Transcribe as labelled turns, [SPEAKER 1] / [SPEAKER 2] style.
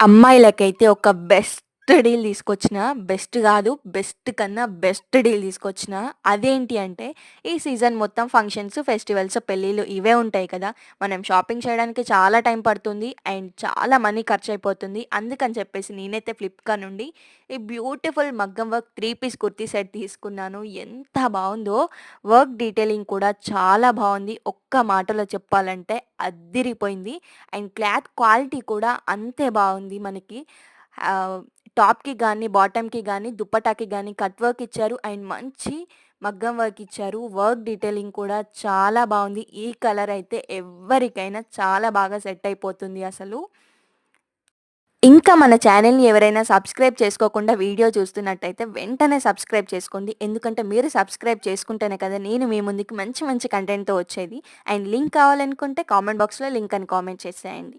[SPEAKER 1] అమ్మాయిలకైతే ఒక best deal తీసుకొచ్చిన, best గాదు, బెస్ట్ కన్నా బెస్ట్ డీల్ తీసుకొచ్చిన. అదేంటి అంటే, ఈ సీజన్ మొత్తం ఫంక్షన్స్, ఫెస్టివల్స్, పెళ్ళిళ్ళు ఇవే ఉంటాయి కదా! మనం షాపింగ్ చేయడానికి చాలా టైం పడుతుంది. అండ్ చాలా మనీ ఖర్చయిపోతుంది. అందుకని చెప్పేసి నేనైతే ఫ్లిప్‌కార్ట్ నుండి ఈ బ్యూటిఫుల్ మగ్గం వర్క్ 3 పీస్ కుర్తీ సెట్ తీసుకున్నాను. ఎంత బావుందో! వర్క్ డీటెయిలింగ్ కూడా చాలా బావుంది. ఒక్క మాటలో చెప్పాలంటే అద్దిరిపోయింది. అండ్ క్లాత్ క్వాలిటీ కూడా అంతే బావుంది మనకి. ఆహ్, టాప్‌కి గానీ, బాటమ్‌కి గానీ, దుప్పటాకి గానీ కట్ వర్క్ ఇచ్చారు. అండ్ మంచి మగ్గం వర్క్ ఇచ్చారు. వర్క్ డీటెయిలింగ్ కూడా చాలా బావుంది. ఈ కలర్ అయితే ఎవ్వరికైనా చాలా బాగా సెట్ అయిపోతుంది అసలు. ఇంకా మన ఛానెల్‌ని ఎవరైనా సబ్స్క్రైబ్ చేసుకోకుండా వీడియో చూస్తున్నట్టయితే వెంటనే సబ్స్క్రైబ్ చేసుకోండి. ఎందుకంటే మీరు సబ్స్క్రైబ్ చేసుకుంటేనే కదా నేను మీ ముందుకి మంచి మంచి కంటెంట్‌తో వచ్చేది. అండ్ లింక్ కావాలనుకుంటే కామెంట్ బాక్స్‌లో లింక్ అని కామెంట్ చేసేయండి.